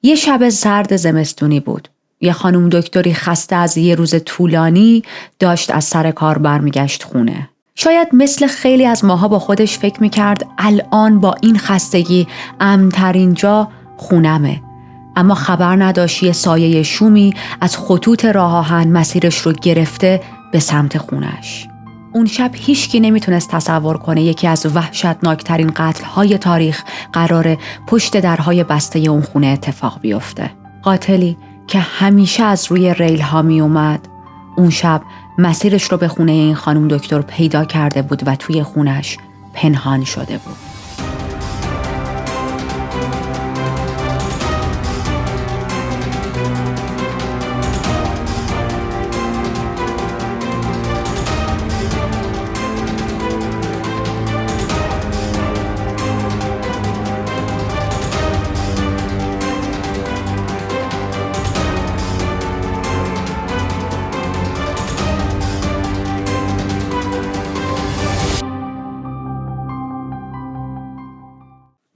یه شب سرد زمستونی بود. یه خانم دکتری خسته از یه روز طولانی داشت از سر کار برمیگشت خونه. شاید مثل خیلی از ماها با خودش فکر میکرد الان با این خستگی امن‌ترین جا خونمه. اما خبر نداشت یه سایه شومی از خطوط راه آهن مسیرش رو گرفته به سمت خونش. اون شب هیچکی نمیتونست تصور کنه یکی از وحشتناکترین قتل‌های تاریخ قراره پشت درهای بسته اون خونه اتفاق بیفته. قاتلی که همیشه از روی ریل ها می اومد اون شب مسیرش رو به خونه این خانم دکتر پیدا کرده بود و توی خونش پنهان شده بود.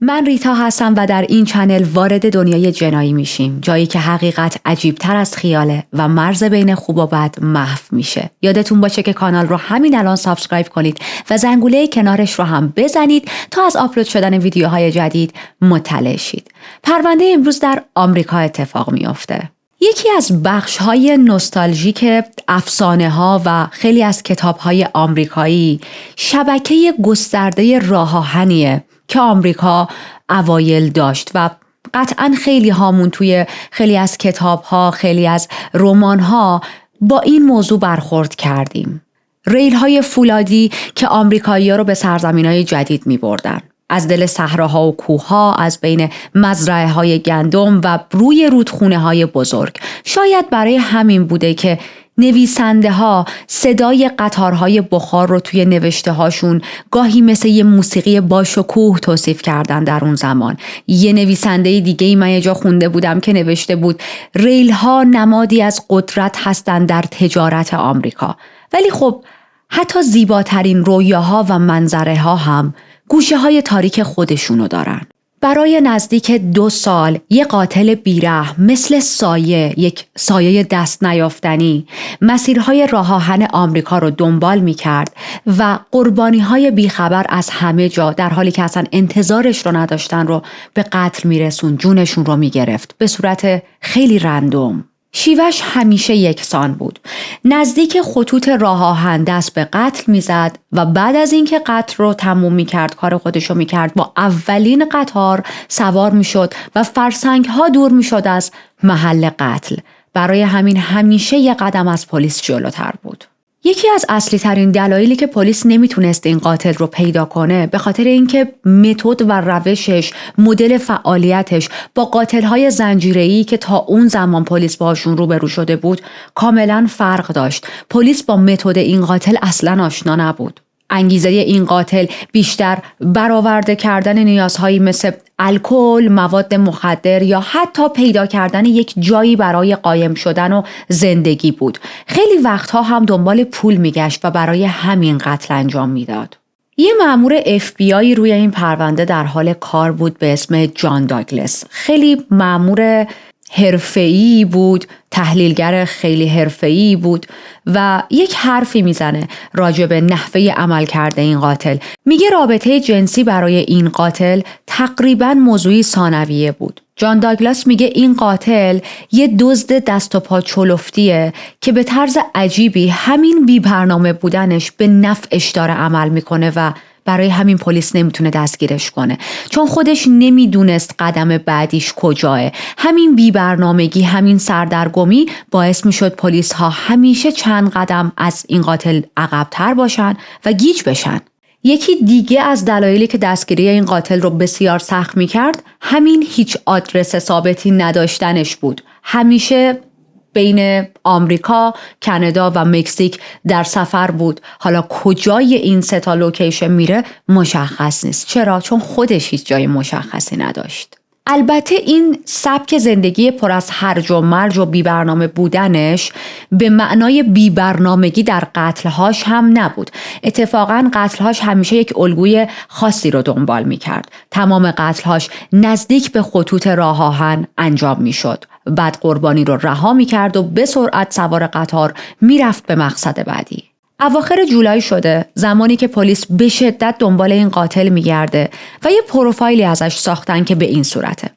من ریتا هستم و در این چنل وارد دنیای جنایی میشیم، جایی که حقیقت عجیبتر از خیاله و مرز بین خوب و بد محو میشه. یادتون باشه که کانال رو همین الان سابسکرایب کنید و زنگوله کنارش رو هم بزنید تا از آپلود شدن ویدیوهای جدید مطلع شید. پرونده امروز در آمریکا اتفاق میفته. یکی از بخش‌های نوستالژیک افسانه‌ها و خیلی از کتاب‌های آمریکایی شبکه گسترده راه آهنیه که آمریکا اوایل داشت و قطعاً خیلی هامون توی خیلی از کتاب‌ها، خیلی از رمان‌ها با این موضوع برخورد کردیم. ریل‌های فولادی که آمریکایی‌ها رو به سرزمین‌های جدید می‌بردن. از دل صحراها و کوه‌ها، از بین مزرعه‌های گندم و روی رودخونه‌های بزرگ. شاید برای همین بوده که نویسنده ها صدای قطارهای بخار رو توی نوشته هاشون گاهی مثل یه موسیقی باشکوه توصیف کردن در اون زمان. یه نویسنده دیگه من یه جا خونده بودم که نوشته بود ریل ها نمادی از قدرت هستن در تجارت آمریکا. ولی خب حتی زیباترین رویاها و منظره ها هم گوشه های تاریک خودشونو دارن. برای نزدیک 2 سال یک قاتل بیرحم مثل یک سایه دست نیافتنی مسیرهای راه آهن آمریکا رو دنبال می‌کرد و قربانی‌های بیخبر از همه جا در حالی که اصلا انتظارش رو نداشتن رو به قتل میرسون، جونشون رو میگرفت به صورت خیلی رندوم. شیوهش همیشه یکسان بود. نزدیک خطوط راه آهن دست به قتل میزد و بعد از اینکه قتل رو تموم میکرد، کار خودش رو میکرد، با اولین قطار سوار میشد و فرسنگ‌ها دور میشد از محل قتل. برای همین همیشه یک قدم از پلیس جلوتر بود. یکی از اصلی ترین دلایلی که پلیس نمیتونست این قاتل رو پیدا کنه به خاطر اینکه متد و روشش، مدل فعالیتش با قاتل‌های زنجیره‌ای که تا اون زمان پلیس باهاشون روبرو شده بود کاملا فرق داشت. پلیس با متد این قاتل اصلا آشنا نبود. انگیزه این قاتل بیشتر برآورده کردن نیازهایی مثل الکل، مواد مخدر یا حتی پیدا کردن یک جایی برای قایم شدن و زندگی بود. خیلی وقتها هم دنبال پول میگشت و برای همین قتل انجام میداد. یه مأمور FBI روی این پرونده در حال کار بود به اسم جان داگلس. خیلی مأمور حرفه‌ای بود، تحلیلگر خیلی حرفه‌ای بود و یک حرفی میزنه راجع به نحوه عمل کرده این قاتل. میگه رابطه جنسی برای این قاتل تقریباً موضوعی ثانویه بود. جان داگلاس میگه این قاتل یه دزد دست و پا چلفتیه که به طرز عجیبی همین بی برنامه بودنش به نفعش داره عمل میکنه و برای همین پلیس نمیتونه دستگیرش کنه، چون خودش نمیدونست قدم بعدیش کجاه. همین بی‌برنامگی، همین سردرگمی باعث میشد پلیس ها همیشه چند قدم از این قاتل عقب‌تر باشن و گیج بشن. یکی دیگه از دلایلی که دستگیری این قاتل رو بسیار سخت میکرد همین هیچ آدرس ثابتی نداشتنش بود. همیشه بین آمریکا، کانادا و مکزیک در سفر بود. حالا کجای این 3 لوکیشن میره مشخص نیست. چرا؟ چون خودش هیچ جای مشخصی نداشت. البته این سبک زندگی پر از هرج و مرج و بی‌برنامه بودنش به معنای بی‌برنامگی در قتلهاش هم نبود. اتفاقاً قتلهاش همیشه یک الگوی خاصی رو دنبال می‌کرد. تمام قتلهاش نزدیک به خطوط راه آهن انجام می‌شد. بعد قربانی رو رها می‌کرد و به سرعت سوار قطار می‌رفت به مقصد بعدی. اواخر جولای شده زمانی که پلیس به شدت دنبال این قاتل میگرده و یه پروفایلی ازش ساختن که به این صورته.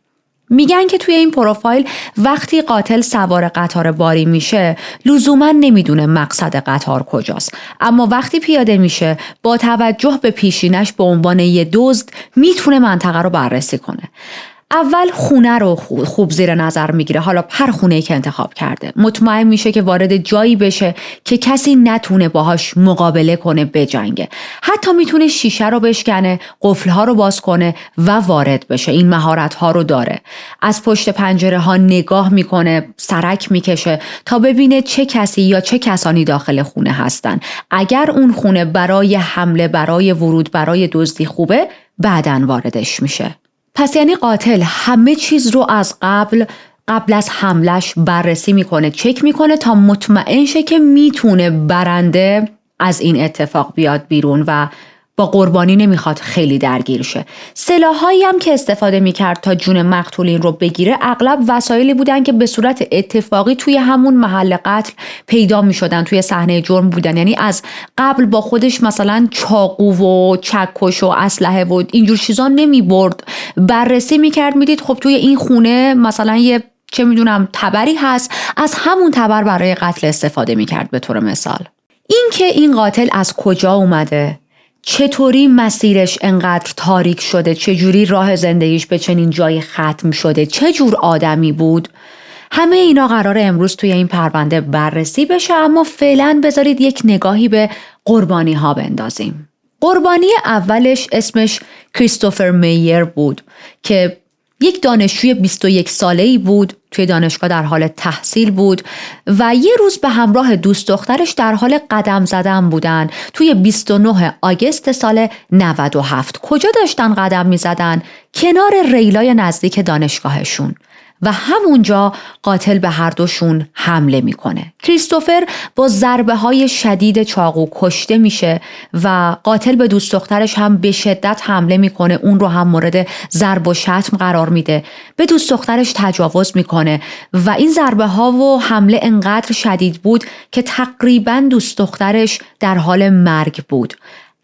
میگن که توی این پروفایل وقتی قاتل سوار قطار باری میشه لزوما نمیدونه مقصد قطار کجاست، اما وقتی پیاده میشه با توجه به پیشینش به عنوان یه دزد میتونه منطقه رو بررسی کنه. اول خونه رو خوب زیر نظر میگیره، حالا هر خونه‌ای که انتخاب کرده. مطمئن میشه که وارد جایی بشه که کسی نتونه باهاش مقابله کنه، بجنگه. حتی میتونه شیشه رو بشکنه، قفل‌ها رو باز کنه و وارد بشه. این مهارت‌ها رو داره. از پشت پنجره ها نگاه میکنه، سرک میکشه تا ببینه چه کسی یا چه کسانی داخل خونه هستن. اگر اون خونه برای حمله، برای ورود، برای دزدی خوبه، بعداً واردش میشه. پس یعنی قاتل همه چیز رو از قبل از حملش بررسی میکنه، چک میکنه تا مطمئن شه که میتونه برنده از این اتفاق بیاد بیرون و با قربانی نمیخواد خیلی درگیر شه. سلاحایی هم که استفاده میکرد تا جون مقتولین رو بگیره اغلب وسایلی بودن که به صورت اتفاقی توی همون محل قتل پیدا میشدن، توی صحنه جرم بودن. یعنی از قبل با خودش مثلا چاقو و چکش و اسلحه و اینجور چیزا نمیبرد، بررسی میکرد، میدید خب توی این خونه مثلا یه چه میدونم تبری هست، از همون تبر برای قتل استفاده میکرد. به طور مثال این که این قاتل از کجا اومده، چطوری مسیرش انقدر تاریک شده، چجوری راه زندگیش به چنین جای ختم شده، چه جور آدمی بود، همه اینا قراره امروز توی این پرونده بررسی بشه. اما فعلا بذارید یک نگاهی به قربانی ها بندازیم. قربانی اولش اسمش کریستوفر میر بود که یک دانشجوی 21 ساله‌ای بود، توی دانشگاه در حال تحصیل بود و یه روز به همراه دوست دخترش در حال قدم زدن بودن. توی 29 آگوست سال 97 کجا داشتن قدم می زدن؟ کنار ریلای نزدیک دانشگاهشون و همونجا قاتل به هر دوشون حمله میکنه. کریستوفر با ضربه های شدید چاقو کشته میشه و قاتل به دوست دخترش هم به شدت حمله میکنه، اون رو هم مورد ضرب و شتم قرار میده، به دوست دخترش تجاوز میکنه و این ضربه ها و حمله انقدر شدید بود که تقریبا دوست دخترش در حال مرگ بود.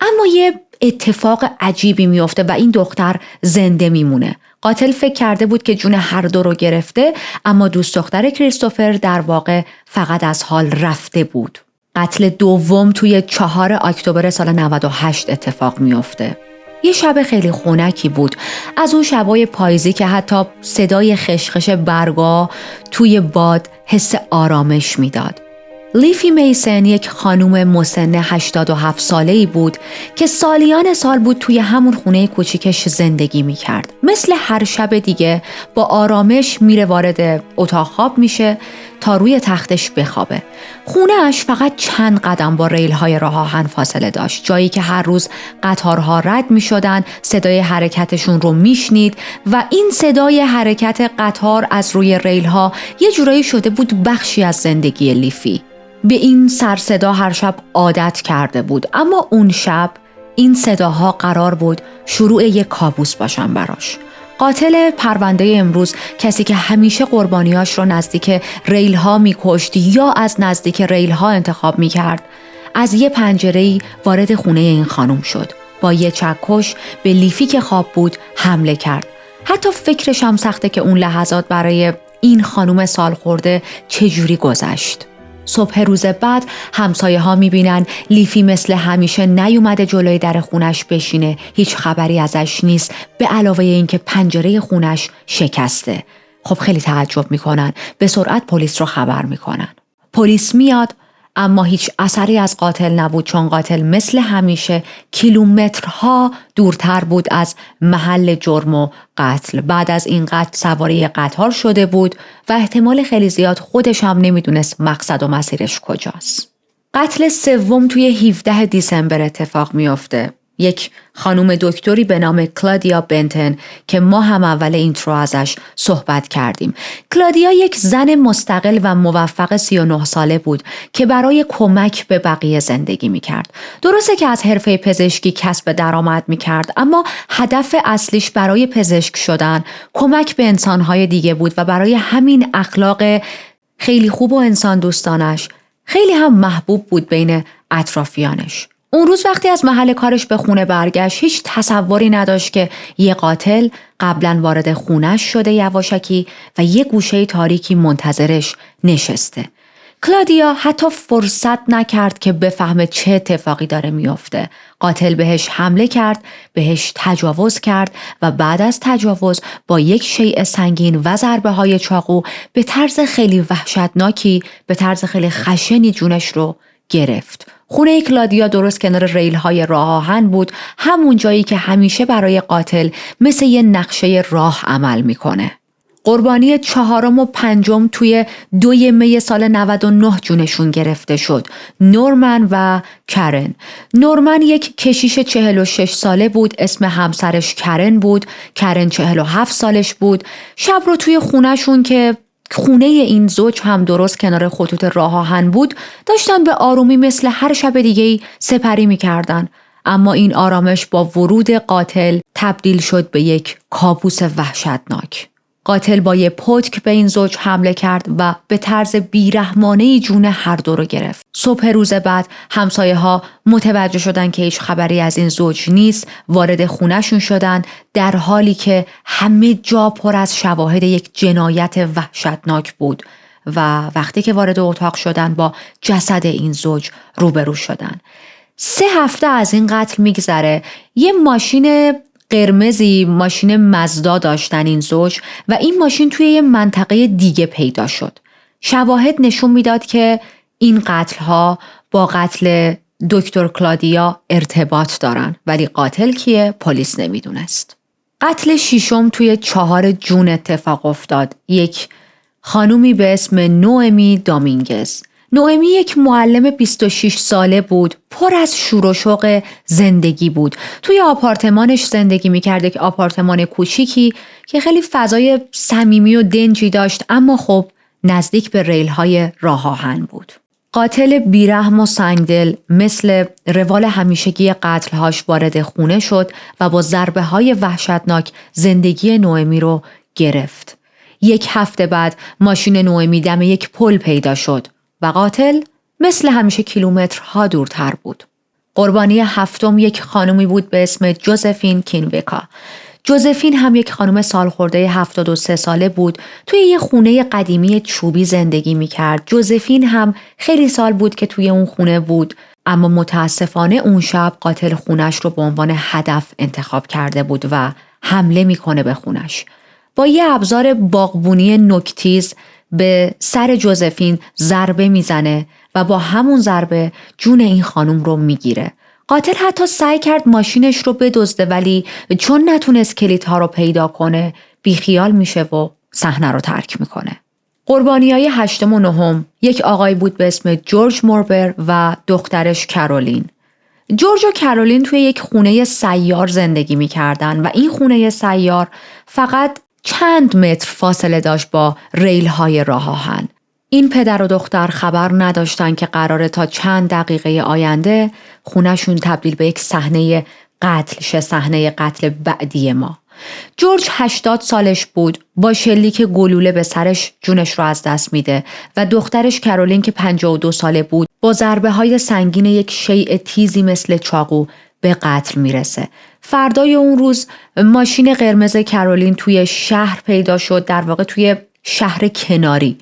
اما یه اتفاق عجیبی میفته و این دختر زنده میمونه. قاتل فکر کرده بود که جون هر دو رو گرفته، اما دوست دختر کریستوفر در واقع فقط از حال رفته بود. قتل دوم توی 4 اکتبر سال 98 اتفاق میفته. یه شب خیلی خنکی بود، از اون شبای پاییزی که حتی صدای خشخش برگا توی باد حس آرامش میداد. لیفی میسن یک خانوم مسن 87 ساله‌ای بود که سالیان سال بود توی همون خونه کوچیکش زندگی می‌کرد. مثل هر شب دیگه با آرامش میره وارد اتاق خواب میشه تا روی تختش بخوابه. خونه‌اش فقط چند قدم با ریل‌های راه آهن فاصله داشت، جایی که هر روز قطارها رد می‌شدن، صدای حرکتشون رو میشنید و این صدای حرکت قطار از روی ریل‌ها یه جورایی شده بود بخشی از زندگی لیفی. به این سر صدا هر شب عادت کرده بود، اما اون شب این صداها قرار بود شروع یک کابوس باشن براش. قاتل پرونده امروز، کسی که همیشه قربانیاش رو نزدیک ریل ها میکشت یا از نزدیک ریل ها انتخاب میکرد، از یه پنجره‌ای وارد خونه این خانم شد. با یه چکش به لیفی که خواب بود حمله کرد. حتی فکرش هم سخته که اون لحظات برای این خانم سال خورده چجوری گذشت. صبح روز بعد همسایه ها میبینن لیفی مثل همیشه نیومده جلوی در خونش بشینه، هیچ خبری ازش نیست، به علاوه اینکه پنجره خونش شکسته. خب خیلی تعجب میکنن، به سرعت پلیس رو خبر میکنن. پلیس میاد اما هیچ اثری از قاتل نبود، چون قاتل مثل همیشه کیلومترها دورتر بود از محل جرم و قتل. بعد از این قتل سواری قطار شده بود و احتمال خیلی زیاد خودش هم نمیدونست مقصد و مسیرش کجاست. قتل سوم توی 17 دیسمبر اتفاق میفته. یک خانم دکتری به نام کلادیا بنتن که ما هم اول اینترو ازش صحبت کردیم. کلادیا یک زن مستقل و موفق 39 ساله بود که برای کمک به بقیه زندگی میکرد. درسته که از حرفه پزشکی کسب درآمد میکرد، اما هدف اصلیش برای پزشک شدن کمک به انسانهای دیگه بود و برای همین اخلاق خیلی خوب و انسان دوستانش خیلی هم محبوب بود بین اطرافیانش. اون روز وقتی از محل کارش به خونه برگشت، هیچ تصوری نداشت که یه قاتل قبلا وارد خونش شده یواشکی و یه گوشه تاریکی منتظرش نشسته. کلادیا حتی فرصت نکرد که بفهمه چه اتفاقی داره میفته. قاتل بهش حمله کرد، بهش تجاوز کرد و بعد از تجاوز با یک شیء سنگین و ضربه‌های چاقو به طرز خیلی وحشتناکی، به طرز خیلی خشنی جونش رو گرفت. خونه کلادیا درست کنار ریل‌های راه آهن بود، همون جایی که همیشه برای قاتل مثل یه نقشه راه عمل میکنه. قربانی 4 و 5 توی 2 می سال 99 جونشون گرفته شد. نورمن و کرن. نورمن یک کشیش 46 ساله بود، اسم همسرش کرن بود. کرن 47 سالش بود. شب رو توی خونهشون که خونه این زوج هم درست کنار خطوط راه آهن بود، داشتن به آرومی مثل هر شب دیگه‌ای سپری می‌کردن. اما این آرامش با ورود قاتل تبدیل شد به یک کابوس وحشتناک. قاتل با یه پتک به این زوج حمله کرد و به طرز بیرحمانه‌ای جون هر دو رو گرفت. صبح روز بعد همسایه‌ها متوجه شدن که هیچ خبری از این زوج نیست، وارد خونه‌شون شدن در حالی که همه جا پر از شواهد یک جنایت وحشتناک بود و وقتی که وارد اتاق شدن با جسد این زوج روبرو شدن. 3 هفته از این قتل میگذره. یه ماشین قرمزی، ماشین مزدا داشتن این زوج و این ماشین توی یه منطقه دیگه پیدا شد. شواهد نشون میداد که این قتل‌ها با قتل دکتر کلادیا ارتباط دارن، ولی قاتل کیه؟ پلیس نمیدونست. قتل 6 توی 4 جون اتفاق افتاد. یک خانومی به اسم نوئمی دامینگز. نوئمی یک معلم 26 ساله بود، پر از شور و شوق زندگی بود. توی آپارتمانش زندگی میکرد، یک آپارتمان کوچیکی که خیلی فضای صمیمی و دنجی داشت، اما خب نزدیک به ریل‌های راه آهن بود. قاتل بیرحم و سنگدل مثل روال همیشگی قتل‌هاش وارد خونه شد و با ضربه‌های وحشتناک زندگی نوئمی رو گرفت. 1 هفته بعد ماشین نوئمی دم یک پل پیدا شد و قاتل مثل همیشه کیلومترها دورتر بود. قربانی 7 یک خانمی بود به اسم جوزفین کینوکا. جوزفین هم یک خانم سالخورده 73 ساله بود. توی یه خونه قدیمی چوبی زندگی میکرد. جوزفین هم خیلی سال بود که توی اون خونه بود، اما متاسفانه اون شب قاتل خونش رو به عنوان هدف انتخاب کرده بود و حمله میکنه به خونش. با یه ابزار باغبونی نوک‌تیز به سر جوزفین ضربه میزنه و با همون ضربه جون این خانم رو میگیره. قاتل حتی سعی کرد ماشینش رو بدزده، ولی چون نتونست کلیدها رو پیدا کنه بیخیال میشه و صحنه رو ترک میکنه. قربانیای 8 و 9 یک آقای بود به اسم جورج موربر و دخترش کرولین. جورج و کرولین توی یک خونه سیار زندگی میکردن و این خونه سیار فقط چند متر فاصله داشت با ریل‌های راه آهن. این پدر و دختر خبر نداشتن که قراره تا چند دقیقه آینده خونه‌شون تبدیل به یک صحنه قتل شه، صحنه قتل بعدی ما. جورج 80 سالش بود، با شلیک گلوله به سرش جونش رو از دست میده و دخترش کرولین که 52 ساله بود با ضربه‌های سنگین یک شیء تیزی مثل چاقو به قتل میرسه. فردای اون روز ماشین قرمز کرولین توی شهر پیدا شد، در واقع توی شهر کناری،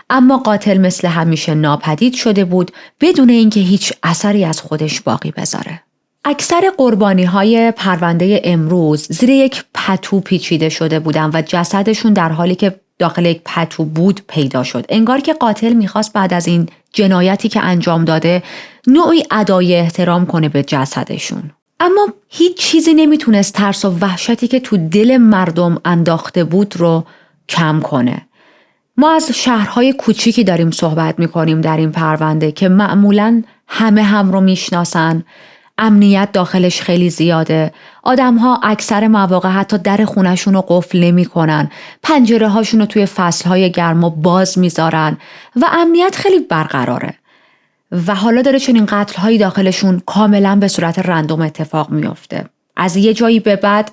اما قاتل مثل همیشه ناپدید شده بود بدون اینکه هیچ اثری از خودش باقی بذاره. اکثر قربانی‌های پرونده امروز زیر یک پتو پیچیده شده بودن و جسدشون در حالی که داخل یک پتو بود پیدا شد. انگار که قاتل میخواست بعد از این جنایتی که انجام داده نوعی ادای احترام کنه به جسدشون. اما هیچ چیزی نمیتونست ترس و وحشتی که تو دل مردم انداخته بود رو کم کنه. ما از شهرهای کوچیکی داریم صحبت میکنیم در این پرونده که معمولاً همه هم رو میشناسن، امنیت داخلش خیلی زیاده. آدم‌ها اکثر مواقع حتی در خونه‌شون رو قفل نمی‌کنن. پنجره‌هاشون رو توی فصل‌های گرما باز می‌ذارن و امنیت خیلی برقراره. و حالا داره چنین قتل‌هایی داخلشون کاملا به صورت رندوم اتفاق میفته. از یه جایی به بعد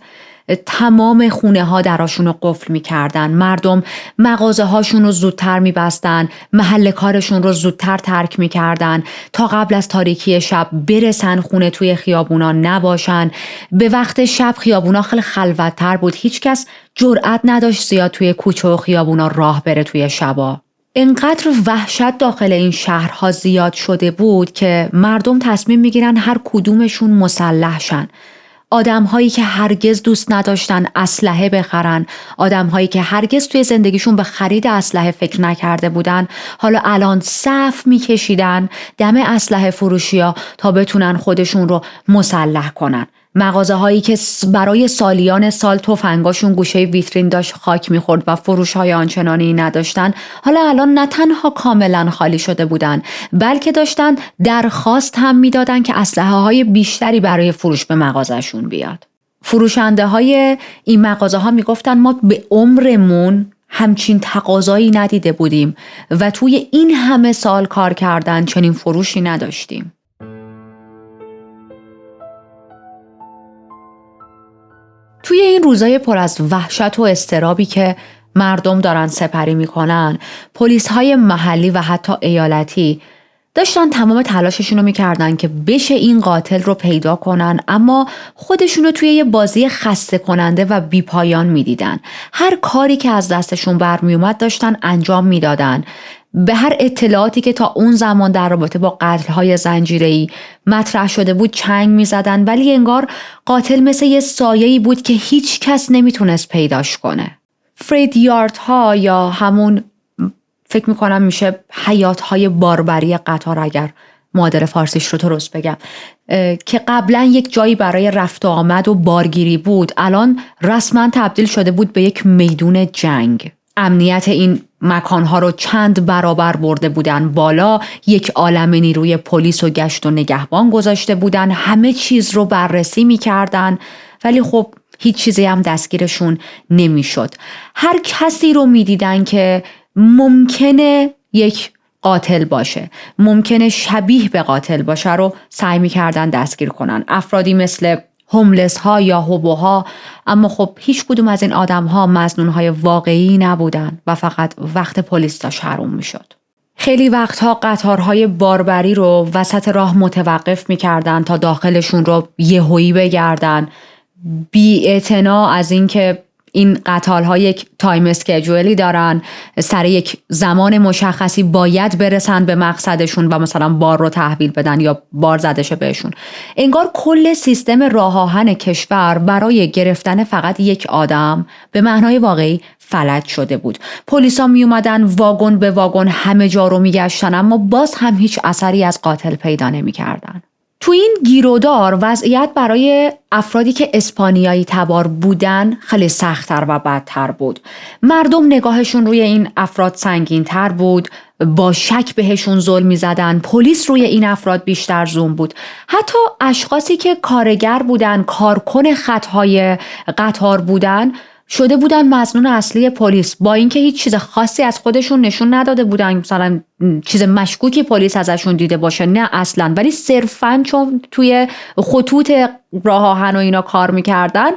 تمام خونه ها دراشون رو قفل میکردن. مردم مغازه هاشون رو زودتر میبستن، محل کارشون رو زودتر ترک میکردن تا قبل از تاریکی شب برسن خونه، توی خیابونا نباشن. به وقت شب خیابونا خیلی خلوت‌تر بود. هیچکس جرئت نداشت زیاد توی کوچه و خیابونا راه بره توی شبا. انقدر وحشت داخل این شهرها زیاد شده بود که مردم تصمیم میگیرن هر کدومشون مسلح شن. آدم‌هایی که هرگز دوست نداشتن اسلحه بخرن، آدم‌هایی که هرگز توی زندگیشون به خرید اسلحه فکر نکرده بودن، حالا الان صف می‌کشیدن دم اسلحه فروشی‌ها تا بتونن خودشون رو مسلح کنن. مغازه‌هایی که برای سالیان سال تفنگاشون گوشه ویترین داشت خاک می‌خورد و فروش‌های آنچنانی نداشتن، حالا الان نه تنها کاملا خالی شده بودن، بلکه داشتن درخواست هم میدادن که اسلحه‌های بیشتری برای فروش به مغازه‌شون بیاد. فروشنده‌های این مغازه‌ها میگفتن ما به عمرمون همچین تقاضایی ندیده بودیم و توی این همه سال کار کردن چنین فروشی نداشتیم. توی این روزای پر از وحشت و اضطرابی که مردم دارن سپری میکنن، پلیس‌های محلی و حتی ایالتی داشتن تمام تلاششون رو میکردن که بشه این قاتل رو پیدا کنن، اما خودشون رو توی یه بازی خسته کننده و بیپایان میدیدن. هر کاری که از دستشون برمی اومد داشتن انجام میدادن. به هر اطلاعاتی که تا اون زمان در رابطه با قتل‌های زنجیره‌ای مطرح شده بود چنگ می‌زدن، ولی انگار قاتل مثل یه سایه‌ای بود که هیچ کس نمیتونست پیداش کنه. فرید یارت‌ها یا همون فکر می‌کنم میشه حیات‌های باربری قطار، اگر معادل فارسیش رو درست بگم، که قبلا یک جایی برای رفت و آمد و بارگیری بود، الان رسما تبدیل شده بود به یک میدون جنگ. امنیت این مکانها رو چند برابر برده بودن بالا، یک عالم نیروی پلیس و گشت و نگهبان گذاشته بودن، همه چیز رو بررسی می‌کردن، ولی خب هیچ چیزی هم دستگیرشون نمی‌شد. هر کسی رو می‌دیدن که ممکنه یک قاتل باشه، ممکنه شبیه به قاتل باشه رو سعی می‌کردن دستگیر کنن. افرادی مثل هوملس ها یا هوبوها، اما خب هیچ کدوم از این آدم ها مظنون های واقعی نبودن و فقط وقت پلیس داشت حروم می شد. خیلی وقتها قطارهای باربری رو وسط راه متوقف می کردن تا داخلشون رو یهویی بگردن، بی اعتنا از اینکه این قطارها یک تایم اسکیجولی دارن، سر یک زمان مشخصی باید برسن به مقصدشون و مثلا بار رو تحویل بدن یا بار زده شه بهشون. انگار کل سیستم راه آهن کشور برای گرفتن فقط یک آدم به معنای واقعی فلج شده بود. پلیسا می اومدن واگن به واگن همه جا رو می گشتن، اما باز هم هیچ اثری از قاتل پیدا نمی کردن. تو این گیرودار وضعیت برای افرادی که اسپانیایی تبار بودن خیلی سخت‌تر و بدتر بود. مردم نگاهشون روی این افراد سنگین‌تر بود، با شک بهشون ظلم می‌زدن، پلیس روی این افراد بیشتر زوم بود. حتی اشخاصی که کارگر بودن، کارکن خطهای قطار بودن، شده بودن مظنون اصلی پلیس، با اینکه هیچ چیز خاصی از خودشون نشون نداده بودن، مثلا چیز مشکوکی پلیس ازشون دیده باشه، نه اصلا، ولی صرفاً چون توی خطوط راه آهن و اینا کار میکردن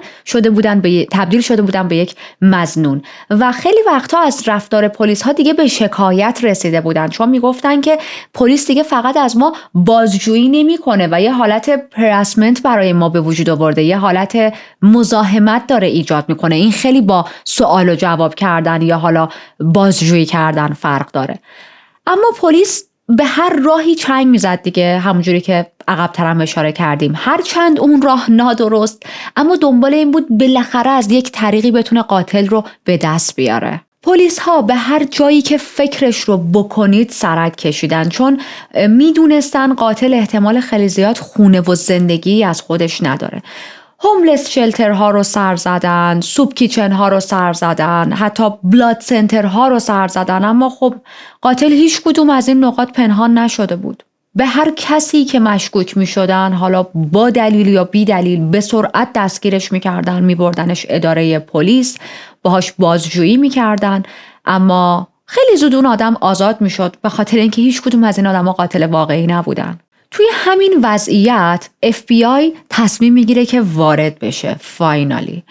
تبدیل شده بودن به یک مظنون. و خیلی وقتا از رفتار پلیس ها دیگه به شکایت رسیده بودن، چون میگفتن که پلیس دیگه فقط از ما بازجویی نمیکنه و یه حالت پرسمنت برای ما به وجود آورده، یه حالت مزاحمت داره ایجاد میکنه. این خیلی با سوال و جواب کردن یا حالا بازجویی کردن فرق داره. اما پلیس به هر راهی چنگ میزد دیگه، همونجوری که عقب‌تر هم اشاره کردیم. هر چند اون راه نادرست، اما دنبال این بود بالاخره از یک طریقی بتونه قاتل رو به دست بیاره. پلیس ها به هر جایی که فکرش رو بکنید سرک کشیدن، چون میدونستن قاتل احتمال خیلی زیاد خونه و زندگی از خودش نداره. هوملس شلترها رو سر زدن، سوپ کیچن ها رو سر زدن، حتی بلاد سنتر ها رو سر زدن، اما خب قاتل هیچ کدوم از این نقاط پنهان نشده بود. به هر کسی که مشکوک می شدن، حالا با دلیل یا بی دلیل، به سرعت دستگیرش می کردن، می بردنش اداره پلیس، باهاش بازجویی می کردن. اما خیلی زود اون آدم آزاد می شد به خاطر اینکه هیچ کدوم از این آدم‌ها قاتل واقعی نبودن. توی همین وضعیت FBI تصمیم میگیره که وارد بشه. فاینالی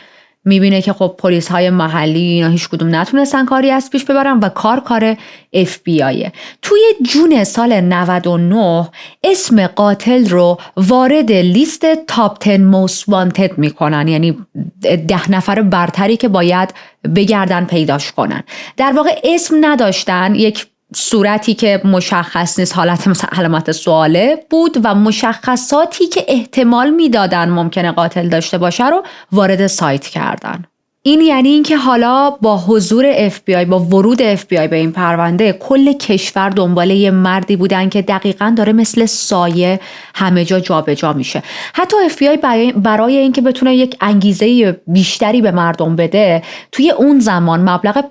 میبینه که خب پلیس های محلی اینا هیچ کدوم نتونستن کاری از پیش ببرن و کار FBI. توی جون سال 99 اسم قاتل رو وارد لیست تاپ 10 most wanted میکنن، یعنی 10 نفر برتری که باید بگردن پیداش کنن. در واقع اسم نداشتن، یک صورتی که مشخص نیست، حالت مثلا علامت سواله بود و مشخصاتی که احتمال میدادن ممکنه قاتل داشته باشه رو وارد سایت کردن. این یعنی اینکه حالا با حضور FBI، با ورود FBI به این پرونده، کل کشور دنبال یه مردی بودن که دقیقاً داره مثل سایه همه جا جابجا میشه. حتی FBI برای اینکه بتونه یک انگیزه بیشتری به مردم بده، توی اون زمان مبلغ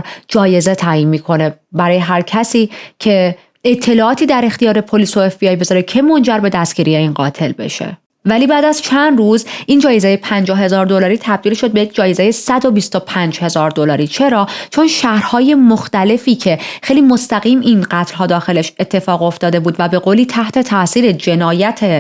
$50,000 جایزه تعیین میکنه برای هر کسی که اطلاعاتی در اختیار پلیس و FBI بذاره که منجر به دستگیری این قاتل بشه. ولی بعد از چند روز این جایزه $50,000 تبدیل شد به یک جایزه $125,000. چرا؟ چون شهرهای مختلفی که خیلی مستقیم این قتل‌ها داخلش اتفاق افتاده بود و به قولی تحت تاثیر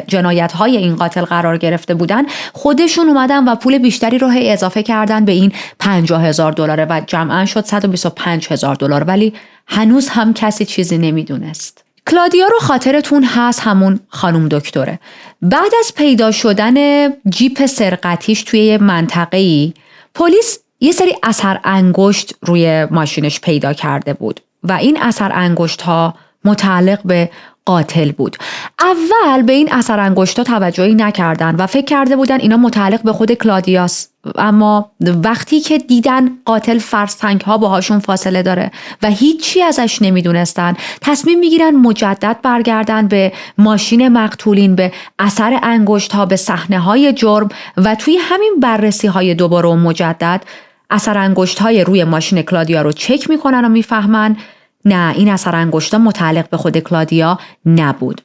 جنایت‌های این قاتل قرار گرفته بودن، خودشون اومدن و پول بیشتری رو اضافه کردن به این $50,000 و جمعاً شد $125,000. ولی هنوز هم کسی چیزی نمیدونست. کلادیا رو خاطرتون هست، همون خانم دکتره. بعد از پیدا شدن جیپ سرقتیش توی یه منطقه‌ای، پلیس یه سری اثر انگشت روی ماشینش پیدا کرده بود و این اثر انگشت ها متعلق به قاتل بود. اول به این اثر انگشت ها توجهی نکردن و فکر کرده بودن اینا متعلق به خود کلادیاست، اما وقتی که دیدن قاتل فرسنگ ها باهاشون فاصله داره و هیچی ازش نمیدونستن، تصمیم میگیرن مجدد برگردن به ماشین مقتولین، به اثر انگشت ها، به صحنه های جرم و توی همین بررسی های دوباره و مجدد اثر انگشت های روی ماشین کلادیا رو چک میکنن و میفهمن نه، این اثر انگشتا متعلق به خود کلادیا نبود.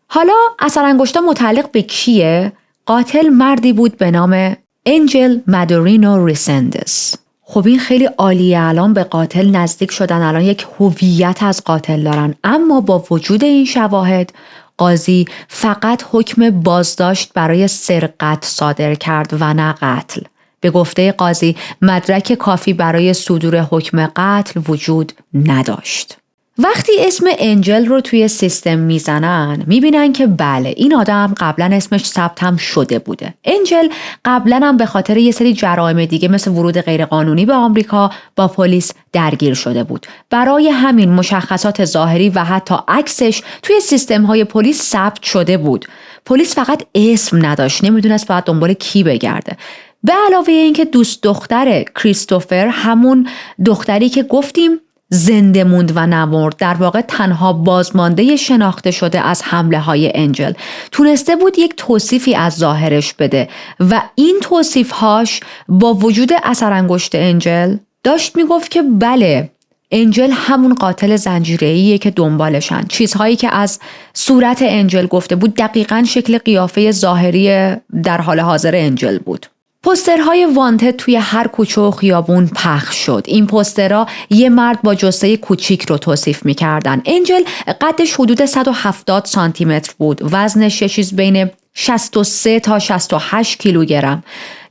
حالا اثر انگشتا متعلق به کیه؟ قاتل مردی بود به نام انجل مادورینو ریسندس. خب این خیلی عالیه، الان به قاتل نزدیک شدن، الان یک هویت از قاتل دارن. اما با وجود این شواهد، قاضی فقط حکم بازداشت برای سرقت صادر کرد و نه قتل. به گفته قاضی مدرک کافی برای صدور حکم قتل وجود نداشت. وقتی اسم انجل رو توی سیستم میزنن، میبینن که بله، این آدم قبلا اسمش ثبت هم شده بوده. انجل قبلا هم به خاطر یه سری جرایم دیگه مثل ورود غیرقانونی به آمریکا با پلیس درگیر شده بود. برای همین مشخصات ظاهری و حتی عکسش توی سیستم های پلیس ثبت شده بود. پلیس فقط اسم نداشت، نمیدونست باید دنبال کی بگرده. به علاوه اینکه دوست دختر کریستوفر، همون دختری که گفتیم زنده موند و نمرد، در واقع تنها بازمانده شناخته شده از حمله های انجل، تونسته بود یک توصیفی از ظاهرش بده و این توصیفهاش با وجود اثر انگشت انجل داشت میگفت که بله، انجل همون قاتل زنجیره‌ایه که دنبالشن. چیزهایی که از صورت انجل گفته بود دقیقاً شکل قیافه ظاهری در حال حاضر انجل بود. پوسترهای وانتد توی هر کوچه و خیابون پخش شد. این پوسترها یه مرد با جثه کوچیک رو توصیف می‌کردن. انجل قدش حدود 170 سانتی متر بود. وزنش یه چیز بین 63 تا 68 کیلوگرم.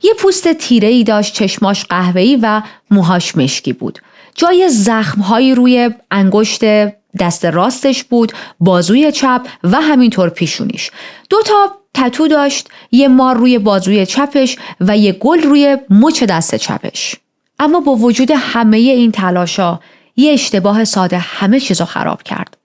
یه پوست تیره‌ای داشت، چشماش قهوه‌ای و موهاش مشکی بود. جای زخم‌هایی روی انگشت دست راستش بود، بازوی چپ و همینطور پیشونیش. 2 تا تتو داشت، یه مار روی بازوی چپش و یه گل روی مچ دست چپش. اما با وجود همه این تلاشا، یه اشتباه ساده همه چیزو خراب کرد.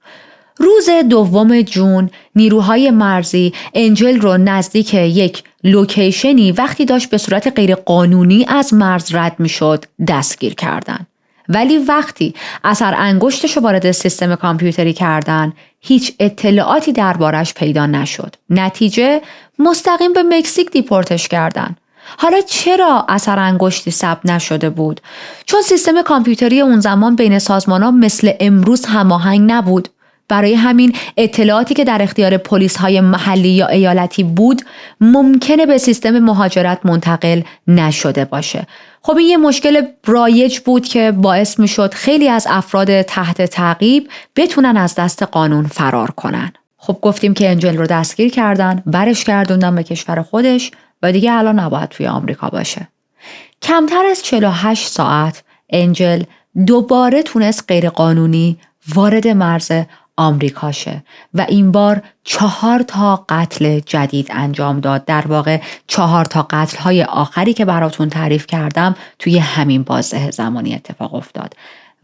روز 2 جون نیروهای مرزی انجل رو نزدیک یک لوکیشنی وقتی داشت به صورت غیر قانونی از مرز رد می شد دستگیر کردن. ولی وقتی اثر انگشتش رو وارد سیستم کامپیوتری کردن، هیچ اطلاعاتی دربارش پیدا نشد. نتیجه مستقیم به مکزیک دیپورتش کردن. حالا چرا اثر انگشتی ثبت نشده بود؟ چون سیستم کامپیوتری اون زمان بین سازمان‌ها مثل امروز هماهنگ نبود. برای همین اطلاعاتی که در اختیار پلیس‌های محلی یا ایالتی بود ممکنه به سیستم مهاجرت منتقل نشده باشه. خب این یه مشکل رایج بود که باعث میشد خیلی از افراد تحت تعقیب بتونن از دست قانون فرار کنن. خب گفتیم که انجل رو دستگیر کردن، برش گردوندن به کشور خودش و دیگه الان نباید توی آمریکا باشه. کمتر از 48 ساعت انجل دوباره تونست غیرقانونی وارد مرز آمریکا شه و این بار 4 قتل جدید انجام داد. در واقع 4 قتل های آخری که براتون تعریف کردم توی همین بازه زمانی اتفاق افتاد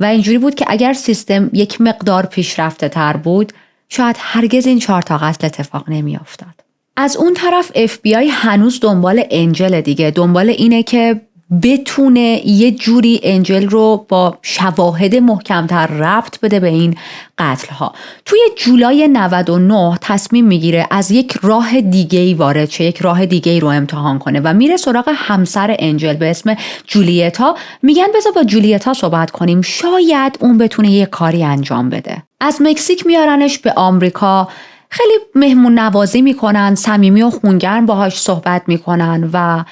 و اینجوری بود که اگر سیستم یک مقدار پیشرفته تر بود شاید هرگز این 4 قتل اتفاق نمی افتاد. از اون طرف FBI هنوز دنبال انجل دیگه، دنبال اینه که بتونه یه جوری انجل رو با شواهد محکمتر ربط بده به این قتل ها. توی جولای 99 تصمیم میگیره از یک راه دیگه‌ای وارد شه، یک راه دیگه‌ای رو امتحان کنه و میره سراغ همسر انجل به اسم جولیتا. میگن بذار با جولیتا صحبت کنیم، شاید اون بتونه یه کاری انجام بده. از مکزیک میارنش به آمریکا، خیلی مهمون نوازی میکنن، صمیمی و خونگرم باهاش صحبت میکنن و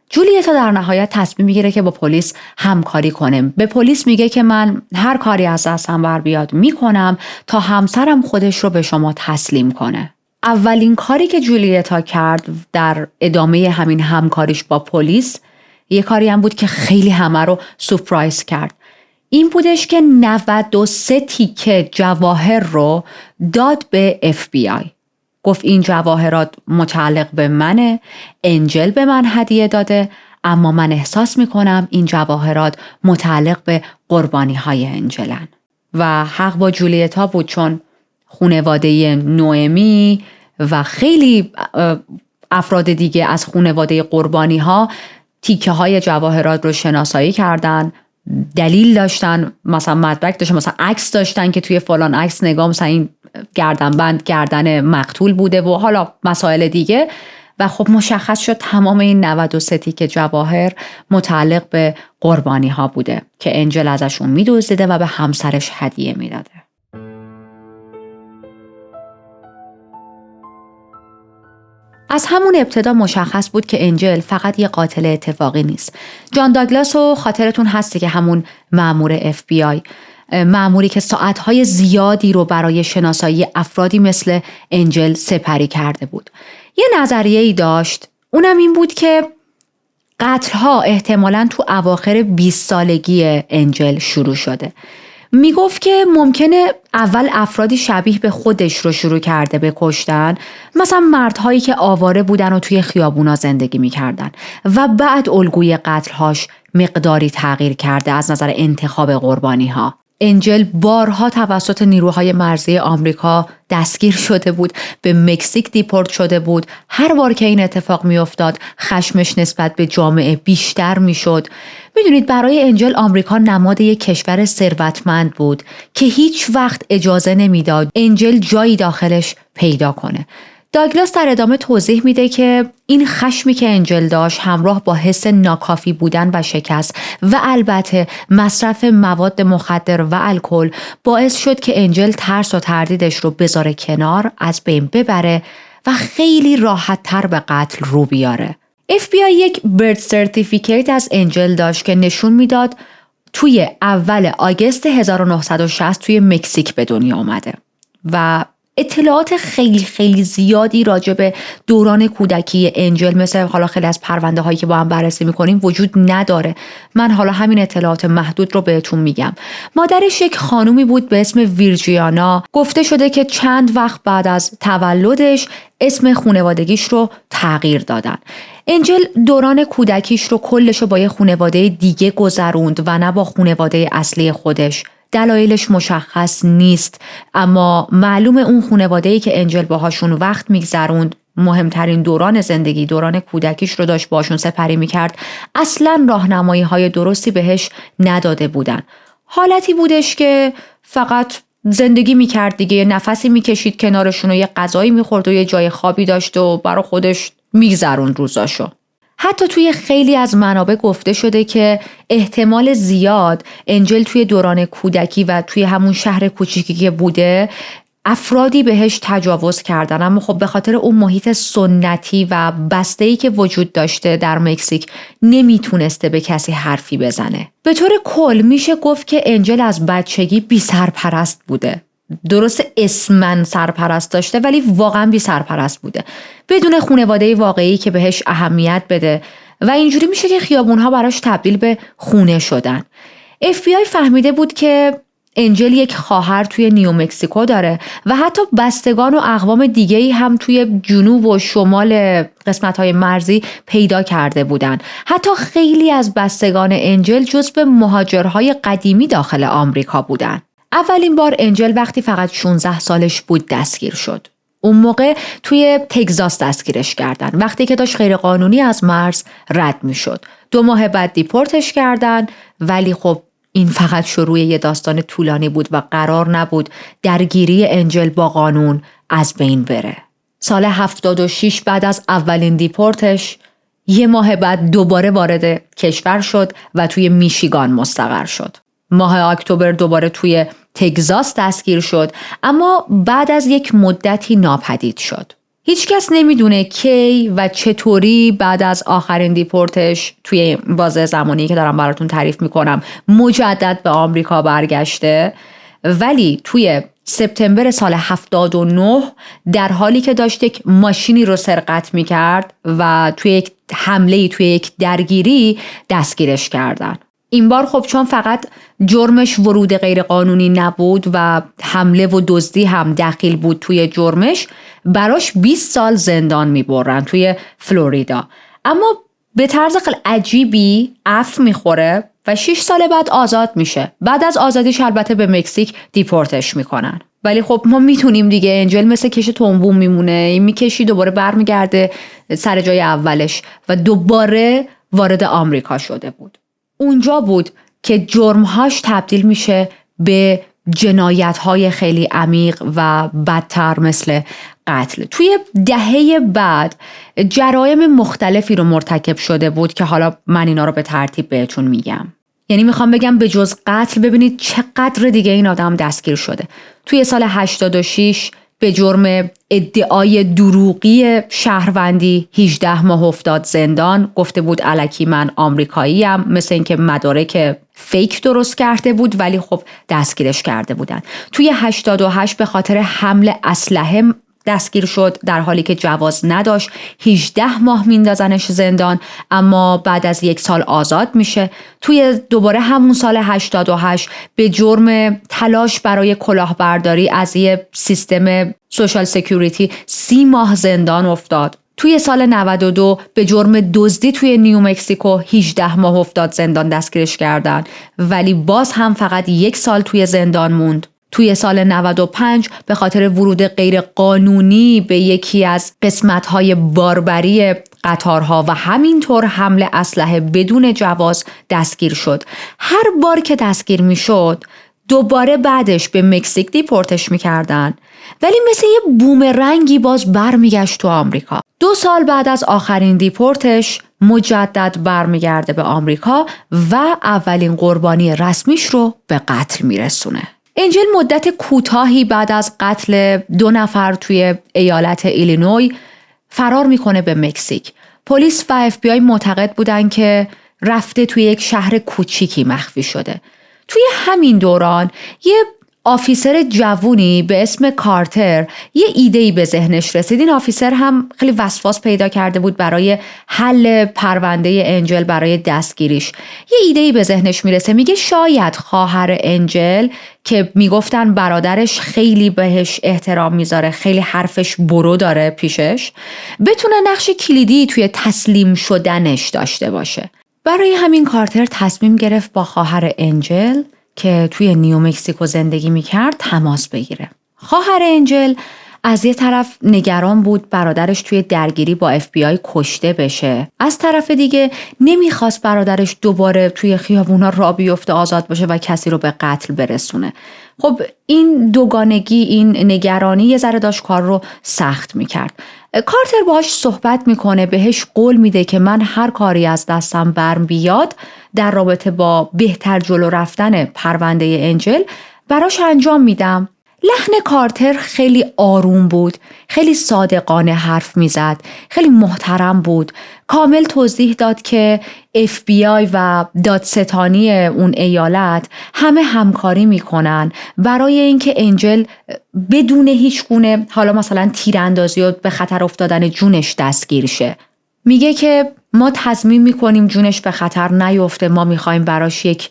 جولیتا در نهایت تصمیم میگیره که با پلیس همکاری کنه. به پلیس میگه که من هر کاری از دستم بر بیاد میکنم تا همسرم خودش رو به شما تسلیم کنه. اولین کاری که جولیتا کرد در ادامه همین همکاریش با پلیس، یه کاری هم بود که خیلی همه رو سورپرایز کرد. این بودش که 93 تیکه جواهر رو داد به FBI. گفت این جواهرات متعلق به منه، انجل به من هدیه داده، اما من احساس میکنم این جواهرات متعلق به قربانی های انجلن. و حق با جولیتا بود، چون خانواده نوئمی و خیلی افراد دیگه از خانواده قربانی ها تیکه های جواهرات رو شناسایی کردن، دلیل داشتن، مثلا مدرک داشتن، مثلا عکس داشتن که توی فلان عکس نگاه مثلا این گردنبند گردن مقتول بوده و حالا مسائل دیگه. و خب مشخص شد تمام این 93 تیکه جواهر متعلق به قربانی ها بوده که انجل ازشون میدزدیده و به همسرش هدیه میداده. از همون ابتدا مشخص بود که انجل فقط یه قاتل اتفاقی نیست. جان داگلاس رو خاطرتون هستی که همون مأمور FBI، مأموری که ساعتهای زیادی رو برای شناسایی افرادی مثل انجل سپری کرده بود، یه نظریه‌ای داشت. اونم این بود که قتل‌ها احتمالاً تو اواخر 20 سالگی انجل شروع شده. میگفت که ممکنه اول افرادی شبیه به خودش رو شروع کرده به کشتن، مثلا مردهایی که آواره بودن و توی خیابونا زندگی میکردن و بعد الگوی قتلهاش مقداری تغییر کرده از نظر انتخاب قربانی ها. انجل بارها توسط نیروهای مرزی آمریکا دستگیر شده بود، به مکزیک دیپورت شده بود. هر بار که این اتفاق میافتاد خشمش نسبت به جامعه بیشتر میشد. میدونید برای انجل آمریکا نماد یک کشور ثروتمند بود که هیچ وقت اجازه نمیداد انجل جایی داخلش پیدا کنه. داگلاس در ادامه توضیح میده که این خشمی که انجل داشت همراه با حس ناکافی بودن و شکست و البته مصرف مواد مخدر و الکل باعث شد که انجل ترس و تردیدش رو بذاره کنار، از بین ببره و خیلی راحت تر به قتل رو بیاره. FBI یک برد سرتیفیکیت از انجل داشت که نشون میداد توی اول آگوست 1960 توی مکزیک به دنیا آمده و اطلاعات خیلی زیادی راجع به دوران کودکی انجل مثل حالا خیلی از پرونده هایی که با هم بررسی میکنیم وجود نداره. من حالا همین اطلاعات محدود رو بهتون میگم. مادرش یک خانومی بود به اسم ویرجیانا. گفته شده که چند وقت بعد از تولدش اسم خانوادگیش رو تغییر دادن. انجل دوران کودکیش رو کلش رو با یه خانواده دیگه گذروند و نه با خانواده اصلی خودش. دلایلش مشخص نیست، اما معلومه اون خانواده‌ای که انجل باهاشون وقت میگذروند، مهمترین دوران زندگی، دوران کودکیش رو داشت باشون سپری میکرد، اصلاً راهنمایی‌های درستی بهش نداده بودن. حالتی بودش که فقط زندگی میکرد دیگه، نفسی میکشید کنارشون و یه غذایی میخورد و یه جای خوابی داشت و برای خودش میگذروند روزاشو. حتی توی خیلی از منابع گفته شده که احتمال زیاد انجل توی دوران کودکی و توی همون شهر کوچیکی که بوده افرادی بهش تجاوز کردن، اما خب به خاطر اون محیط سنتی و بسته‌ای که وجود داشته در مکزیک نمیتونسته به کسی حرفی بزنه. به طور کل میشه گفت که انجل از بچگی بی سرپرست بوده. درست اسمن سرپرست داشته ولی واقعا بی سرپرست بوده، بدون خانواده واقعی که بهش اهمیت بده و اینجوری میشه که خیابونها براش تبدیل به خونه شدن. FBI فهمیده بود که انجل یک خواهر توی نیومکسیکو داره و حتی بستگان و اقوام دیگه‌ای هم توی جنوب و شمال قسمت‌های مرزی پیدا کرده بودن. حتی خیلی از بستگان انجل جزو مهاجرهای قدیمی داخل آمریکا بودن. اولین بار انجل وقتی فقط 16 سالش بود دستگیر شد. اون موقع توی تگزاس دستگیرش کردن، وقتی که داشت غیرقانونی از مرز رد می شد. 2 ماه بعد دیپورتش کردن، ولی خب این فقط شروع یه داستان طولانی بود و قرار نبود درگیری انجل با قانون از بین بره. سال 76 بعد از اولین دیپورتش 1 ماه بعد دوباره وارد کشور شد و توی میشیگان مستقر شد. ماه اکتبر دوباره توی تگزاس دستگیر شد، اما بعد از یک مدتی ناپدید شد. هیچ کس نمیدونه کی و چطوری بعد از آخرین دیپورتش توی بازه زمانی که دارم براتون تعریف میکنم مجدد به آمریکا برگشته، ولی توی سپتامبر سال 79 در حالی که داشت یک ماشینی رو سرقت میکرد و توی یک حمله توی یک درگیری دستگیرش کردن. این بار خب چون فقط جرمش ورود غیرقانونی نبود و حمله و دزدی هم دخیل بود توی جرمش، براش 20 سال زندان میبرن توی فلوریدا. اما به طرز خیلی عجیبی عفو میخوره و 6 سال بعد آزاد میشه. بعد از آزادیش البته به مکزیک دیپورتش میکنن. ولی خب ما میتونیم دیگه، انجل مثل کش تنبون میمونه، این میکشی دوباره برمیگرده سر جای اولش و دوباره وارد آمریکا شده بود. اونجا بود که جرمهاش تبدیل میشه به جنایت‌های خیلی عمیق و بدتر مثل قتل. توی دهه بعد جرایم مختلفی رو مرتکب شده بود که حالا من اینا رو به ترتیب بهتون میگم. یعنی میخوام بگم به جز قتل ببینید چقدر دیگه این آدم دستگیر شده. توی سال 86 به جرم ادعای دروغی شهروندی 18 ماه افتاد زندان. گفته بود الکی من آمریکاییم، مثل اینکه مدارک فیک درست کرده بود، ولی خب دستگیرش کرده بودن. توی 88 به خاطر حمل اسلحه دستگیر شد در حالی که جواز نداشت. 18 ماه میندازنش زندان، اما بعد از 1 سال آزاد میشه. توی دوباره همون سال 88 به جرم تلاش برای کلاهبرداری از یه سیستم سوشال سکیوریتی 30 ماه زندان افتاد. توی سال 92 به جرم دزدی توی نیومکسیکو 18 ماه افتاد زندان، دستگیرش کردن، ولی باز هم فقط 1 سال توی زندان موند. توی سال 95 به خاطر ورود غیر قانونی به یکی از قسمت‌های باربری قطارها و همینطور حمل اسلحه بدون جواز دستگیر شد. هر بار که دستگیر میشد دوباره بعدش به مکزیک دیپورتش میکردن، ولی مثل یه بومرنگی باز برمیگشت تو آمریکا. 2 سال بعد از آخرین دیپورتش مجدد برمیگرده به آمریکا و اولین قربانی رسمیش رو به قتل میرسونه. انجل مدت کوتاهی بعد از قتل 2 نفر توی ایالت ایلینوی فرار میکنه به مکزیک. پلیس و FBI معتقد بودن که رفته توی یک شهر کوچیکی مخفی شده. توی همین دوران یه آفیسر جوونی به اسم کارتر یه ایده‌ای به ذهنش رسید. این آفیسر هم خیلی وسواس پیدا کرده بود برای حل پرونده انجل، برای دستگیریش. یه ایده‌ای به ذهنش میرسه، میگه شاید خواهر انجل که میگفتن برادرش خیلی بهش احترام میذاره، خیلی حرفش برو داره پیشش، بتونه نقش کلیدی توی تسلیم شدنش داشته باشه. برای همین کارتر تصمیم گرفت با خواهر انجل که توی نیومکسیکو زندگی میکرد تماس بگیره. خواهر انجل از یه طرف نگران بود برادرش توی درگیری با FBI کشته بشه، از طرف دیگه نمیخواست برادرش دوباره توی خیابونا راه بیفته، آزاد باشه و کسی رو به قتل برسونه. خب این دوگانگی، این نگرانی یه ذره داشت کار رو سخت میکرد. کارتر باهاش صحبت میکنه، بهش قول میده که من هر کاری از دستم برم بیاد در رابطه با بهتر جلو رفتن پرونده انجل براش انجام میدم. لحن کارتر خیلی آروم بود، خیلی صادقانه حرف میزد، خیلی محترم بود. کامل توضیح داد که FBI و دادستانی اون ایالت همه همکاری میکنن برای اینکه انجل بدون هیچ گونه حالا مثلا تیراندازی و به خطر افتادن جونش دستگیر شه. میگه که ما تصمیم میکنیم جونش به خطر نیفته، ما میخوایم براش یک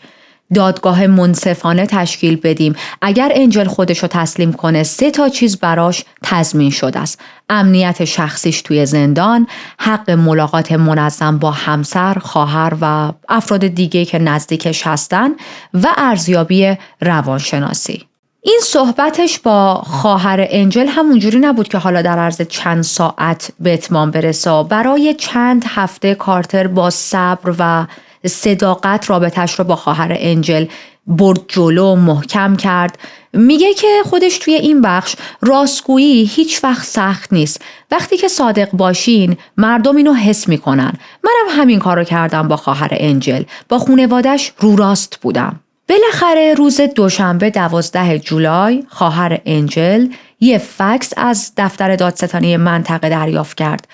دادگاه منصفانه تشکیل بدیم. اگر انجل خودشو تسلیم کنه 3 چیز براش تضمین شده است: امنیت شخصیش توی زندان، حق ملاقات منظم با همسر، خواهر و افراد دیگه که نزدیکش هستن و ارزیابی روانشناسی. این صحبتش با خواهر انجل همونجوری نبود که حالا در عرض چند ساعت به اتمام برسه. برای چند هفته کارتر با صبر و صداقت رابطش رو با خواهر انجل برد جلو، محکم کرد. میگه که خودش توی این بخش راستگویی هیچ وقت سخت نیست. وقتی که صادق باشین مردم اینو حس میکنن. منم همین کارو کردم با خواهر انجل. با خانواده‌اش رو راست بودم. بالاخره روز دوشنبه 12 جولای خواهر انجل یه فکس از دفتر دادستانی منطقه دریافت کرد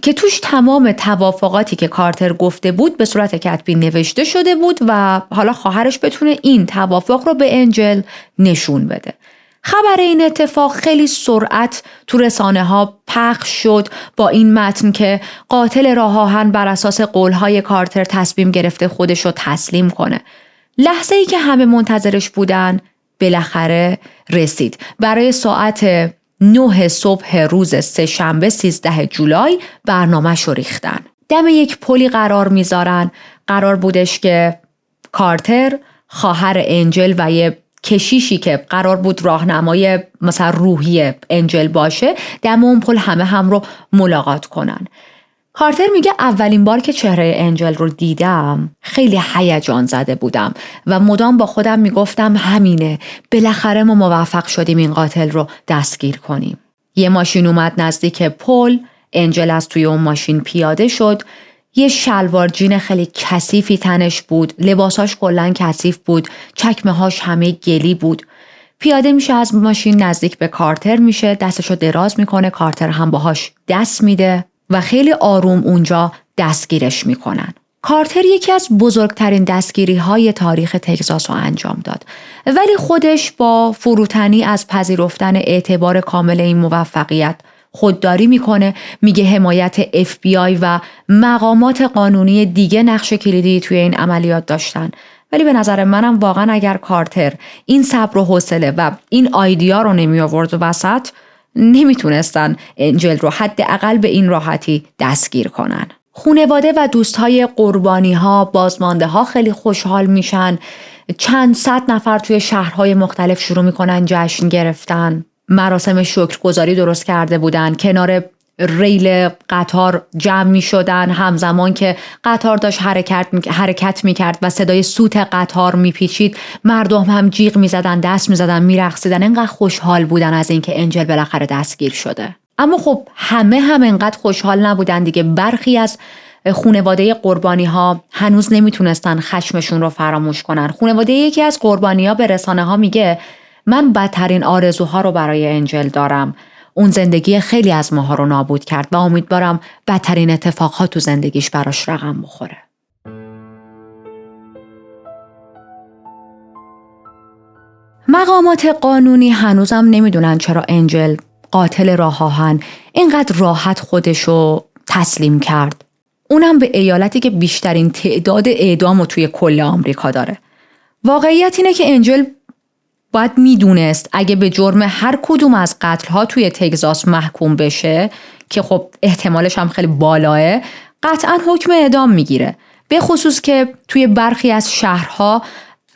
که توش تمام توافقاتی که کارتر گفته بود به صورت کتبی نوشته شده بود و حالا خواهرش بتونه این توافق رو به انجل نشون بده. خبر این اتفاق خیلی سرعت تو رسانه ها پخش شد با این متن که قاتل راه آهن بر اساس قولهای کارتر تصمیم گرفته خودش رو تسلیم کنه. لحظه ای که همه منتظرش بودن بالاخره رسید. برای ساعت 9 صبح روز سه‌شنبه 13 جولای برنامه‌ش رو ریختن. دم یک پلی قرار میذارن. قرار بودش که کارتر، خواهر انجل و یه کشیشی که قرار بود راهنمای مثلا روحی انجل باشه دم اون پل همه هم رو ملاقات کنن. کارتر میگه اولین بار که چهره انجل رو دیدم خیلی هیجان زده بودم و مدام با خودم میگفتم همینه، بالاخره ما موفق شدیم این قاتل رو دستگیر کنیم. یه ماشین اومد نزدیک پل، انجل از توی اون ماشین پیاده شد. یه شلوار جین خیلی کثیفی تنش بود، لباساش کلاً کثیف بود، چکمه هاش همه گلی بود. پیاده میشه از ماشین نزدیک به کارتر میشه، دستشو دراز میکنه، کارتر هم باهاش دست میده و خیلی آروم اونجا دستگیرش میکنن. کارتر یکی از بزرگترین دستگیری های تاریخ تگزاس رو انجام داد، ولی خودش با فروتنی از پذیرفتن اعتبار کامل این موفقیت خودداری میکنه. میگه حمایت FBI و مقامات قانونی دیگه نقش کلیدی توی این عملیات داشتن. ولی به نظر منم واقعا اگر کارتر این صبر و حوصله و این آیدیا رو نمی آورد وسط، نمیتونستن انجل رو حداقل به این راحتی دستگیر کنن. خانواده و دوستای قربانی ها، بازمانده ها خیلی خوشحال میشن. چند صد نفر توی شهرهای مختلف شروع میکنن جشن گرفتن. مراسم شکرگزاری درست کرده بودن. کنار ریل قطار جمع می شدن همزمان که قطار داشت حرکت می کرد و صدای سوت قطار می پیچید. مردم هم جیغ می زدن، دست می زدن، می رقصیدن. انقدر خوشحال بودن از اینکه انجل بالاخره دستگیر شده. اما خب همه هم انقدر خوشحال نبودن دیگه. برخی از خانواده قربانی ها هنوز نمیتونستن خشمشون رو فراموش کنن. خانواده یکی از قربانی ها به رسانه ها میگه من بدترین آرزوها رو برای انجل دارم. اون زندگی خیلی از ماها رو نابود کرد و امیدوارم بدترین اتفاقها تو زندگیش براش رقم بخوره. مقامات قانونی هنوزم نمیدونن چرا انجل قاتل راه آهن اینقدر راحت خودشو تسلیم کرد. اونم به ایالتی که بیشترین تعداد اعدامو توی کل آمریکا داره. واقعیت اینه که انجل باید میدونست اگه به جرم هر کدوم از قتل‌ها توی تگزاس محکوم بشه که خب احتمالش هم خیلی بالاه، قطعاً حکم اعدام میگیره. به خصوص که توی برخی از شهرها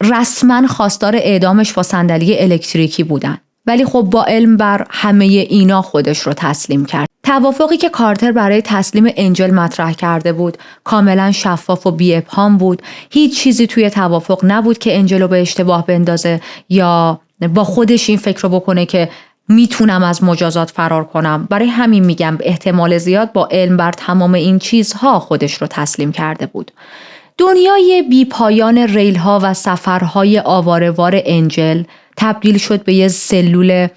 رسما خواستار اعدامش با صندلی الکتریکی بودن. ولی خب با علم بر همه اینا خودش رو تسلیم کرد. توافقی که کارتر برای تسلیم انجل مطرح کرده بود کاملا شفاف و بی ابهام بود. هیچ چیزی توی توافق نبود که انجل رو به اشتباه بندازه یا با خودش این فکر رو بکنه که میتونم از مجازات فرار کنم. برای همین میگم به احتمال زیاد با علم بر تمام این چیزها خودش رو تسلیم کرده بود. دنیای بی پایان ریل‌ها و سفرهای آواره‌وار انجل تبدیل شد به یه سلول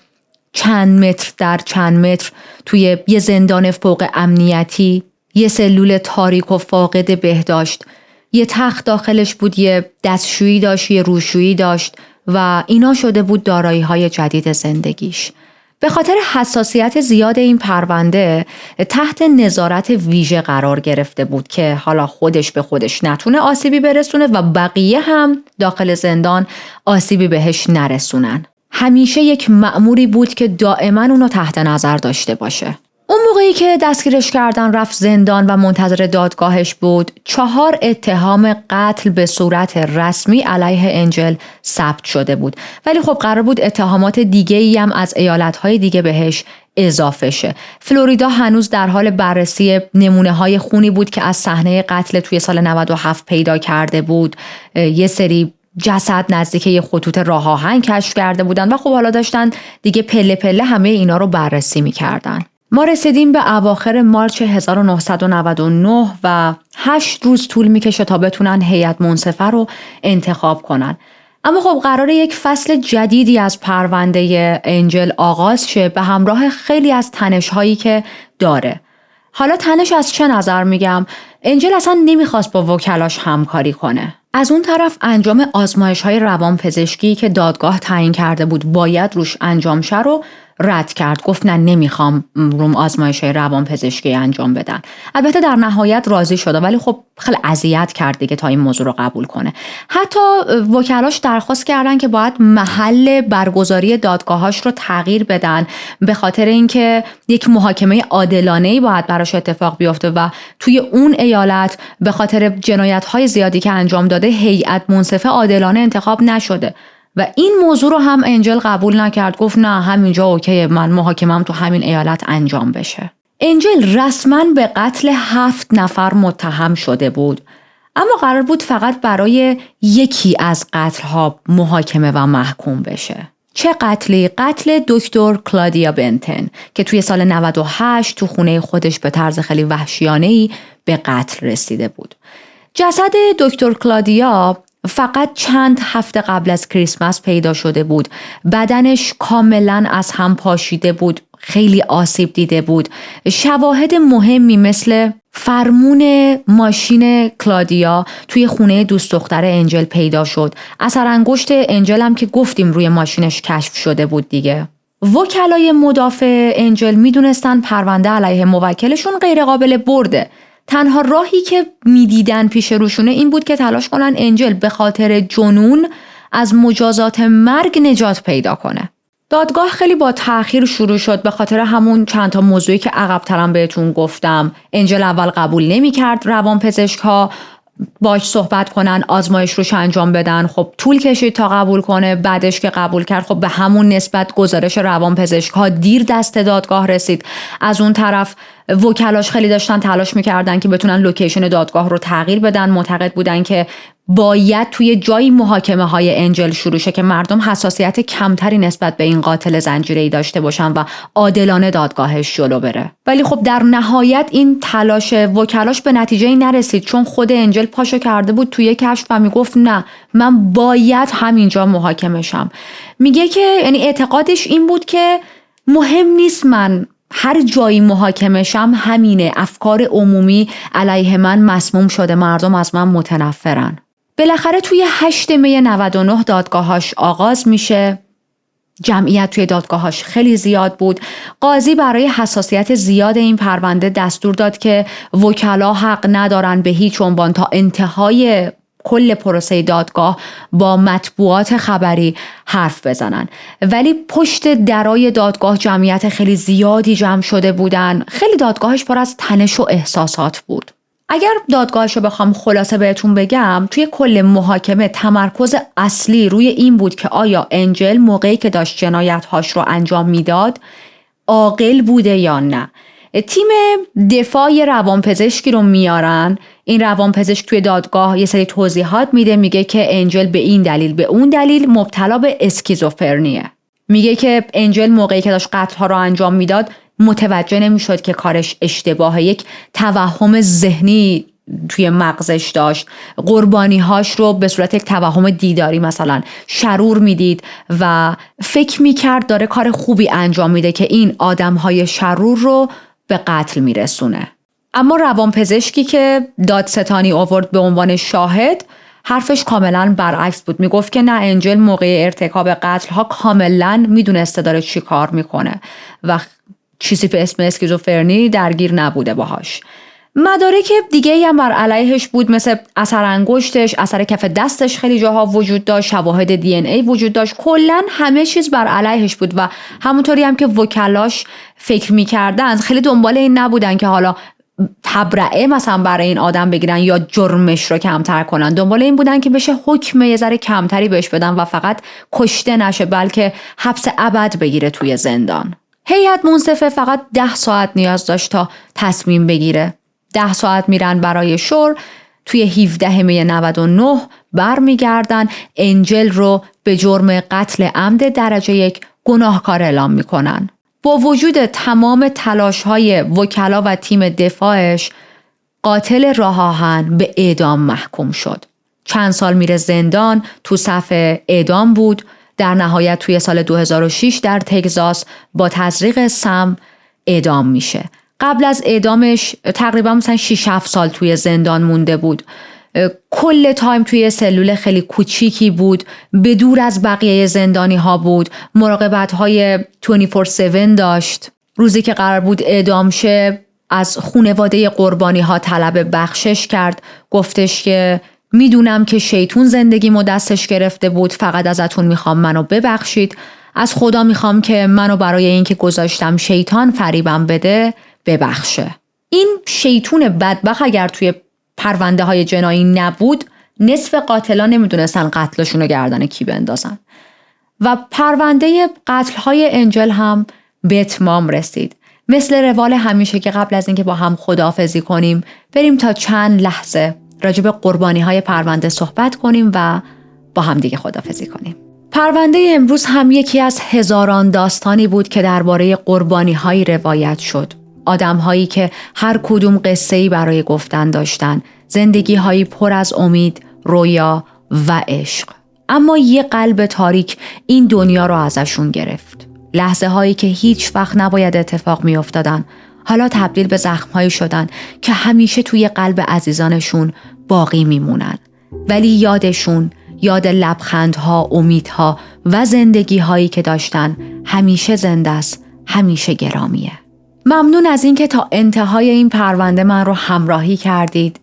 چند متر در چند متر توی یه زندان فوق امنیتی، یه سلول تاریک و فاقد بهداشت. یه تخت داخلش بود، یه دستشویی داشت، یه روشویی داشت و اینا شده بود دارایی‌های جدید زندگیش. به خاطر حساسیت زیاد این پرونده تحت نظارت ویژه قرار گرفته بود که حالا خودش به خودش نتونه آسیبی برسونه و بقیه هم داخل زندان آسیبی بهش نرسونن. همیشه یک مأموری بود که دائما اونو تحت نظر داشته باشه. اون موقعی که دستگیرش کردن رفت زندان و منتظر دادگاهش بود، 4 اتهام قتل به صورت رسمی علیه انجل ثبت شده بود. ولی خب قرار بود اتهامات دیگه‌ای هم از ایالت‌های دیگه بهش اضافه شه. فلوریدا هنوز در حال بررسی نمونه‌های خونی بود که از صحنه قتل توی سال 97 پیدا کرده بود. یه سری جسد نزدیک یه خطوط راه آهن کشف کرده بودن و خب حالا داشتن دیگه پله پله همه اینا رو بررسی می‌کردن. ما رسیدیم به اواخر مارچ 1999 و 8 روز طول میکشه تا بتونن هیئت منصفه رو انتخاب کنن. اما خب قراره یک فصل جدیدی از پرونده انجل آغاز شه به همراه خیلی از تنش‌هایی که داره. حالا تنش از چه نظر میگم؟ انجل اصلا نمیخواست با وکلاش همکاری کنه. از اون طرف انجام آزمایش‌های روانپزشکی که دادگاه تعیین کرده بود باید روش انجام شه رو رد کرد. گفت نه، نمیخوام روم آزمایش‌های روانپزشکی انجام بدن. البته در نهایت راضی شد ولی خب خیلی اذیت کرد دیگه تا این موضوع رو قبول کنه. حتی وکلاش درخواست کردن که باید محل برگزاری دادگاهاش رو تغییر بدن به خاطر اینکه یک محاکمه عادلانه‌ای باید براش اتفاق بیفته و توی اون ایالت به خاطر جنایت‌های زیادی که انجام داده هیئت منصفه عادلانه انتخاب نشده. و این موضوع رو هم انجل قبول نکرد. گفت نه، همینجا اوکیه، من محاکمم تو همین ایالت انجام بشه. انجل رسما به قتل 7 نفر متهم شده بود، اما قرار بود فقط برای یکی از قتل‌ها محاکمه و محکوم بشه. چه قتلی؟ قتل دکتر کلادیا بنتن که توی سال 98 تو خونه خودش به طرز خیلی وحشیانه‌ای به قتل رسیده بود. جسد دکتر کلادیا فقط چند هفته قبل از کریسمس پیدا شده بود. بدنش کاملا از هم پاشیده بود، خیلی آسیب دیده بود. شواهد مهمی مثل فرمون ماشین کلادیا توی خونه دوست دختر انجل پیدا شد. اثر انگشت انجل هم که گفتیم روی ماشینش کشف شده بود دیگه. وکلای مدافع انجل میدونستن پرونده علیه موکلشون غیر قابل برده. تنها راهی که میدیدن پیش روشونه این بود که تلاش کنن انجل به خاطر جنون از مجازات مرگ نجات پیدا کنه. دادگاه خیلی با تأخیر شروع شد به خاطر همون چند تا موضوعی که عقب‌ترم بهتون گفتم. انجل اول قبول نمی‌کرد روانپزشک‌ها باش صحبت کنن، آزمایش روش انجام بدن. خب طول کشید تا قبول کنه. بعدش که قبول کرد خب به همون نسبت گزارش روانپزشک‌ها دیر دست دادگاه رسید. از اون طرف وکلاش خیلی داشتن تلاش میکردن که بتونن لوکیشن دادگاه رو تغییر بدن. معتقد بودن که باید توی جایی محاکمه های انجل شروع شه که مردم حساسیت کمتری نسبت به این قاتل زنجیره‌ای داشته باشن و عادلانه دادگاهش جلو بره. ولی خب در نهایت این تلاش وکلاش به نتیجه‌ای نرسید، چون خود انجل پاشو کرده بود توی کشف و میگفت نه، من باید همینجا محاکمه شم. میگه که یعنی اعتقادش این بود که مهم نیست من هر جایی محاکمه شم، همینه، افکار عمومی علیه من مسموم شده، مردم از من متنفرن. بالاخره توی 8 می 99 دادگاهاش آغاز میشه. جمعیت توی دادگاهاش خیلی زیاد بود. قاضی برای حساسیت زیاد این پرونده دستور داد که وکلا حق ندارن به هیچ عنوان تا انتهای کل پروسه دادگاه با مطبوعات خبری حرف بزنن. ولی پشت درای دادگاه جمعیت خیلی زیادی جمع شده بودن. خیلی دادگاهش پر از تنش و احساسات بود. اگر دادگاهش رو بخوام خلاصه بهتون بگم، توی کل محاکمه تمرکز اصلی روی این بود که آیا انجل موقعی که داشت جنایت‌هاش رو انجام میداد عاقل بوده یا نه. تیم دفاع روانپزشکی رو میارن. این روانپزشک توی دادگاه یه سری توضیحات میده، میگه که انجل به این دلیل به اون دلیل مبتلا به اسکیزوفرنیه. میگه که انجل موقعی که داشت قتل‌ها رو انجام میداد متوجه نمیشد که کارش اشتباهه، یک توهم ذهنی توی مغزش داشت، قربانی‌هاش رو به صورت یک توهم دیداری مثلا شرور میدید و فکر میکرد داره کار خوبی انجام میده که این آدم‌های شرور رو به قتل میرسونه. اما روانپزشکی که دادستانی آورد به عنوان شاهد حرفش کاملا برعکس بود. میگفت که نه، انجل موقع ارتکاب قتل ها کاملا میدونسته داره چی کار میکنه و چیزی به اسم اسکیزوفرنی درگیر نبوده باهاش. مدارک دیگه هم بر علیهش بود، مثل اثر انگشتش، اثر کف دستش خیلی جاها وجود داشت، شواهد دی ان ای وجود داشت، کلا همه چیز بر علیهش بود و همونطوری هم که وکلاش فکر میکردن خیلی دنبال این نبودن که حالا تبرئه مثلا برای این آدم بگیرن یا جرمش رو کمتر کنن. دنبال این بودن که بشه حکم یه ذره کمتری بهش بدن و فقط کشته نشه بلکه حبس ابد بگیره توی زندان. هیئت منصفه فقط 10 ساعت نیاز داشت تا تصمیم بگیره. 10 ساعت میرن برای شور. توی 17 می 99 برمیگردن انجل رو به جرم قتل عمد درجه 1 گناهکار اعلام میکنن. با وجود تمام تلاش‌های وکلا و تیم دفاعش، قاتل راه آهن به اعدام محکوم شد. چند سال میره زندان، تو صف اعدام بود. در نهایت توی سال 2006 در تگزاس با تزریق سم اعدام میشه. قبل از اعدامش تقریبا مثلا 6-7 سال توی زندان مونده بود. کل تایم توی سلول خیلی کوچیکی بود، به دور از بقیه زندانی ها بود، مراقبت های 24/7 داشت. روزی که قرار بود اعدام شه از خانواده قربانی ها طلب بخشش کرد، گفتش که میدونم که شیطون زندگیمو دستش گرفته بود، فقط ازتون میخوام منو ببخشید، از خدا میخوام که منو برای اینکه گذاشتم شیطان فریبم بده ببخشه. این شیطون بدبخت اگر توی پرونده های جنایی نبود، نصف قاتلا نمیدونستن قتلشون رو گردن کی بندازن. و پرونده قتل های انجل هم به اتمام رسید. مثل روال همیشه که قبل از اینکه با هم خداحافظی کنیم بریم تا چند لحظه راجع به قربانی های پرونده صحبت کنیم و با هم دیگه خداحافظی کنیم. پرونده امروز هم یکی از هزاران داستانی بود که درباره قربانی های روایت شد. آدم هایی که هر کدوم قصه‌ای برای گفتن داشتن، زندگی هایی پر از امید، رویا و عشق. اما یه قلب تاریک این دنیا رو ازشون گرفت. لحظه هایی که هیچ وقت نباید اتفاق می افتادن، حالا تبدیل به زخم هایی شدن که همیشه توی قلب عزیزانشون باقی میمونن. ولی یادشون، یاد لبخندها، امیدها و زندگی هایی که داشتن همیشه زنده است، همیشه گرامیه. ممنون از اینکه تا انتهای این پرونده من رو همراهی کردید.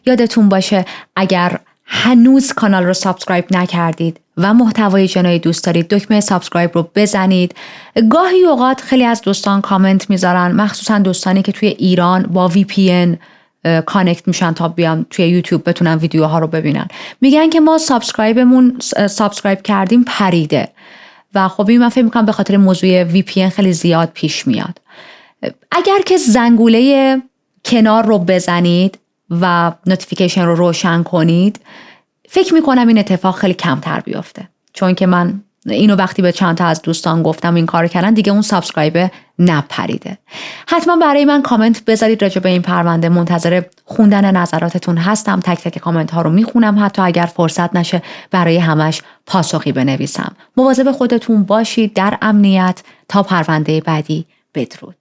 یادتون باشه اگر هنوز کانال رو سابسکرایب نکردید و محتوای جنایی دوست دارید، دکمه سابسکرایب رو بزنید. گاهی اوقات خیلی از دوستان کامنت میذارن، مخصوصا دوستانی که توی ایران با VPN کانکت میشن تا بیان توی یوتیوب بتونن ویدیوها رو ببینن. میگن که ما سابسکرایب کردیم پریده. و خب این من فکر میکنم به خاطر موضوع VPN خیلی زیاد پیش میاد. اگر که زنگوله کنار رو بزنید و نوتیفیکیشن رو روشن کنید، فکر میکنم این اتفاق خیلی کمتر بیفته. چون که من اینو وقتی به چند تا از دوستان گفتم این کار کردن، دیگه اون سابسکرایب نپریده. حتما برای من کامنت بذارید راجع به این پرونده. منتظر خوندن نظراتتون هستم. تک تک کامنت ها رو میخونم، حتی اگر فرصت نشه برای همش پاسخی بنویسم. مواظب خودتون باشید، در امنیت. تا پرونده بعدی، بدرود.